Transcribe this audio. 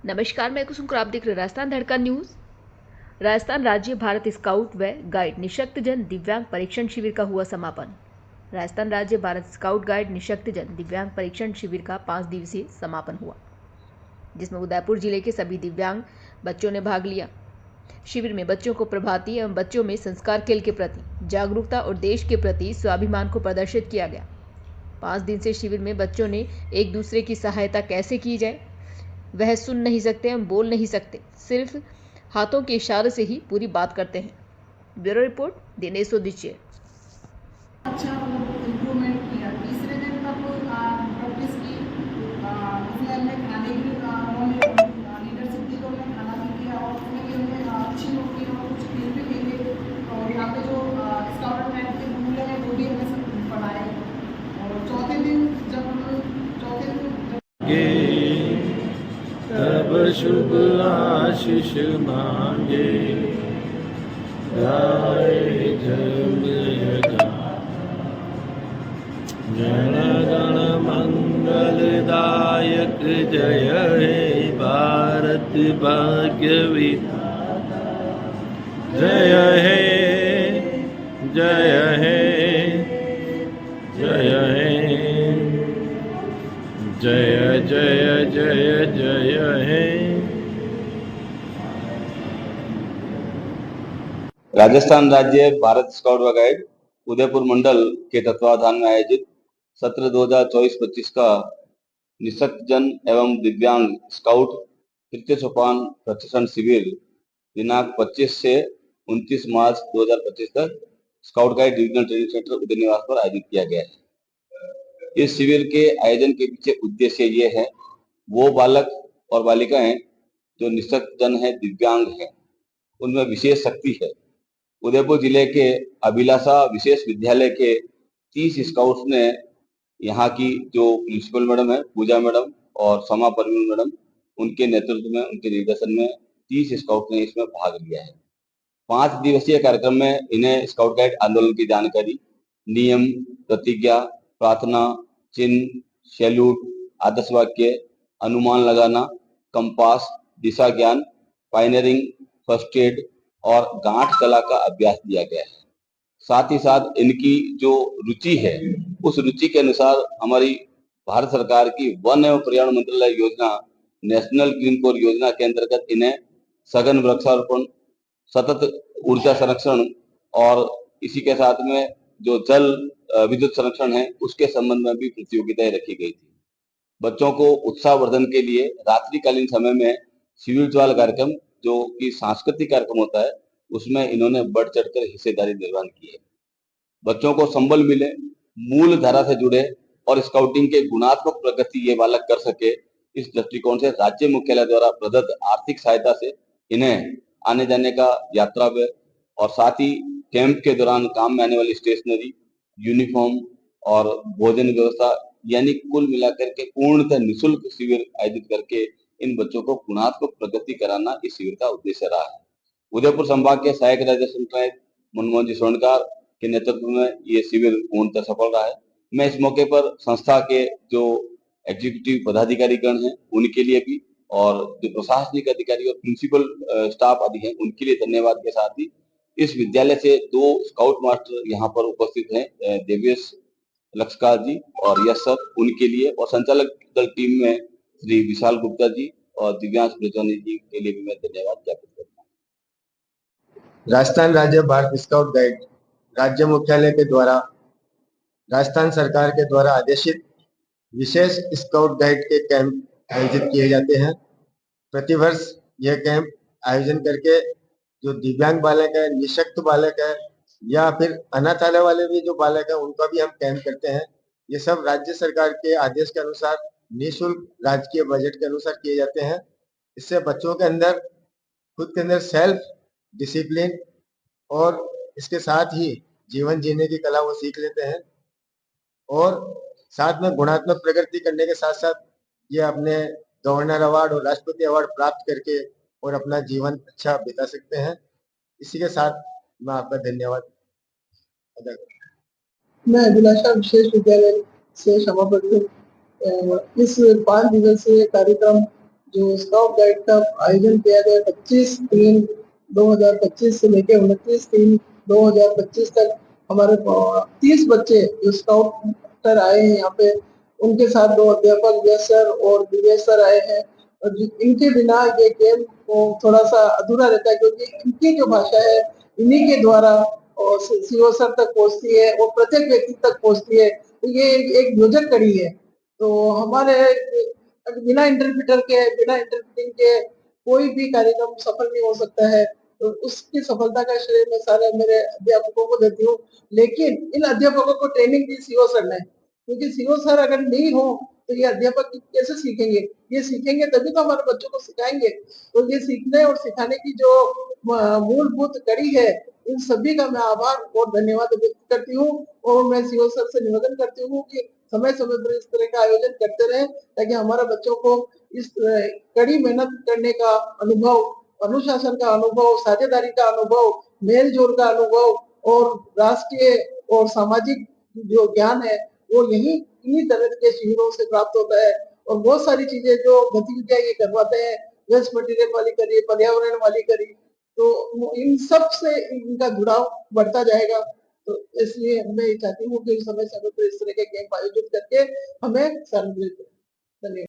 नमस्कार, मैं कुसुम और आप देख रहे हैं राजस्थान धड़कन न्यूज। राजस्थान राज्य भारत स्काउट व गाइड निशक्तजन दिव्यांग परीक्षण शिविर का हुआ समापन। राजस्थान राज्य भारत स्काउट गाइड निशक्तजन दिव्यांग परीक्षण शिविर का 5 दिवसीय समापन हुआ, जिसमें उदयपुर जिले के सभी दिव्यांग बच्चों ने भाग लिया। शिविर में बच्चों को प्रभाती एवं बच्चों में संस्कार खेल के प्रति जागरूकता और देश के प्रति स्वाभिमान को प्रदर्शित किया गया। 5 दिन से शिविर में बच्चों ने एक दूसरे की सहायता कैसे की जाए, वह सुन नहीं सकते, हम बोल नहीं सकते, सिर्फ हाथों के इशारे से ही पूरी बात करते हैं। Bureau report Dinesh Udichya. अच्छा इम्प्रूवमेंट किया। तीसरे दिन तक प्रैक्टिस की। उसमें हमने खाने की लीडरशिप दी, तो हमने खाना भी किया और उसमें भी हमने अच्छी नौकरी और कुछ खेल भी खेले। और यहाँ पे जो स्काउट एंड गाइड के रूल हैं वो भी हमने सब पढ़ाए। और चौथे दिन तब शुभ आशीष मांगे गाए जय जन गण मंगलदायक जय हे भारत भाग्य विधाता जय हे जय हे जय हे जय जय जय जय हे। राजस्थान राज्य भारत स्काउट व गाइड उदयपुर मंडल के तत्वाधान में आयोजित सत्र 2024-25 का निशक्तजन एवं दिव्यांग स्काउट तृतीय सोपान प्रशिक्षण शिविर दिनांक 25 से 29 मार्च 2025 तक scout guide divisional training centre Uday Niwas पर आयोजित किया गया है। इस शिविर के आयोजन के पीछे उद्देश्य ये है, वो बालक और बालिकाएं जो निशक्तजन है, दिव्यांग है, उनमें विशेष शक्ति है। उदयपुर जिले के अभिलाषा विशेष विद्यालय के 30 स्काउट्स ने यहाँ की जो प्रिंसिपल मैडम है पूजा मैडम और समा परवीन मैडम, उनके नेतृत्व में, उनके निर्देशन में 30 स्काउट ने इसमें भाग लिया है। 5 दिवसीय कार्यक्रम में इन्हें स्काउट गाइड आंदोलन की जानकारी, नियम, प्रतिज्ञा, प्रार्थना, चिन्ह, सैल्यूट, आदर्श वाक्य, अनुमान लगाना, कंपास, दिशा ज्ञान, पायनियरिंग, फर्स्ट एड और गांठ कला का अभ्यास दिया गया है। साथ ही साथ इनकी जो रुचि है, उस रुचि के अनुसार हमारी भारत सरकार की वन एवं पर्यावरण मंत्रालय योजना नेशनल ग्रीन कोर योजना के अंतर्गत इन्हें सघन वृक्षारोपण, सतत ऊर्जा संरक्षण और इसी के साथ में जो जल विद्युत संरक्षण है, उसके संबंध में भी प्रतियोगिताएं रखी गई थी। बच्चों को उत्साहवर्धन के लिए रात्रिकालीन समय में शिविर ज्वाल कार्यक्रम, जो कि सांस्कृतिक कार्यक्रम होता है, उसमें इन्होंने बढ़ चढ़कर हिस्सेदारी निर्वहन की है। बच्चों को संबल मिले, मूल धारा से जुड़े और स्काउटिंग के गुणात्मक प्रगति ये बालक कर सके, इस दृष्टिकोण से राज्य मुख्यालय द्वारा प्रदत्त आर्थिक सहायता से इन्हें आने जाने का यात्रा व्यय और साथ ही कैंप के दौरान काम में आने वाली स्टेशनरी, यूनिफॉर्म और भोजन व्यवस्था, यानी कुल मिलाकर के पूर्णतः निःशुल्क शिविर आयोजित करके इन बच्चों को गुणात्मक प्रगति कराना इस शिविर का उद्देश्य रहा है। उदयपुर संभाग के सहायक राज्य मनमोहन जी स्वर्णकार के नेतृत्व में ये शिविर पूर्णतः सफल रहा है। मैं इस मौके पर संस्था के जो एग्जीक्यूटिव पदाधिकारीगण हैं, उनके लिए भी और जो प्रशासनिक अधिकारी और प्रिंसिपल स्टाफ आदि हैं, उनके लिए धन्यवाद के साथ ही इस विद्यालय से 2 स्काउट मास्टर यहाँ पर उपस्थित हैं, देवेश लक्षकार जी और यश सर, उनके लिए और संचालक दल टीम में श्री विशाल गुप्ता जी और दिव्यांश ब्रजवानी जी के लिए भी मैं धन्यवाद ज्ञापित करता हूँ। राजस्थान राज्य भारत स्काउट गाइड राज्य मुख्यालय के द्वारा राजस्थान सरकार के द्वारा आदेशित विशेष स्काउट गाइड के कैंप आयोजित किए जाते हैं। प्रतिवर्ष यह कैंप आयोजन करके जो दिव्यांग बालक है, निशक्त बालक है या फिर अनाथालय वाले भी जो बालक है, उनका भी हम कैंप करते हैं। ये सब राज्य सरकार के आदेश के अनुसार निःशुल्क राजकीय बजट के अनुसार किए जाते हैं। इससे बच्चों के अंदर खुद के अंदर सेल्फ डिसिप्लिन और इसके साथ ही जीवन जीने की कला वो सीख लेते हैं और साथ में गुणात्मक प्रगति करने के साथ साथ ये अपने गवर्नर अवार्ड और राष्ट्रपति अवार्ड प्राप्त करके और अपना जीवन अच्छा बिता सकते हैं। इसी के साथ मैं आपका धन्यवाद अदा करता हूँ। मैं अभिलाषा विशेष विद्यालय से समापन इस 5 दिवसीय कार्यक्रम जो स्काउट गाइड का आयोजन किया गया 25/3/2025 से लेकर 29/3/2025 तक हमारे 30 बच्चे जो स्काउटर आए हैं यहाँ पे, उनके साथ 2 अध्यापक यश सर और दिवेश सर आए हैं। और इनके बिना ये गेम थोड़ा सा अधूरा रहता है, क्योंकि इनकी जो भाषा है इन्हीं के द्वारा और सीओ सर तक पहुंचती है और प्रत्येक व्यक्ति तक पहुंचती है। तो ये एक योजक कड़ी है। तो हमारे बिना इंटरप्रेटर के, बिना इंटरप्रेटिंग के कोई भी कार्यक्रम सफल नहीं हो सकता है। तो उसकी सफलता का श्रेय मैं सारे मेरे अध्यापकों को देती हूँ। लेकिन इन अध्यापकों को ट्रेनिंग दी सीओ सर ने, क्योंकि सीओ सर अगर नहीं हो तो ये अध्यापक कैसे सीखेंगे? ये सीखेंगे तभी तो हमारे बच्चों को सिखाएंगे। तो ये सीखने और सिखाने की जो मूलभूत कड़ी है, इन सभी का मैं आभार और धन्यवाद व्यक्त करती हूँ। और मैं सीओ सर से निवेदन करती हूँ कि समय-समय पर इस तरह का आयोजन करते रहें, ताकि हमारे बच्चों को इस कड़ी मेहनत करने का अनुभव, अनुशासन का अनुभव, साझेदारी का अनुभव, मेल-जोल का अनुभव और राष्ट्रीय और सामाजिक जो ज्ञान है, वो इन्हीं तरह के शिविरों से प्राप्त होता है। और बहुत सारी चीजें जो गतिविधियां ये करवाते हैं, वेस्ट मटेरियल वाली करी, पर्यावरण वाली करी, तो इन सब से इनका जुड़ाव बढ़ता जाएगा। तो इसलिए मैं ये चाहती हूँ कि समय-समय पर इस तरह के कैंप आयोजित करके हमें सम्मिलित करें। धन्यवाद।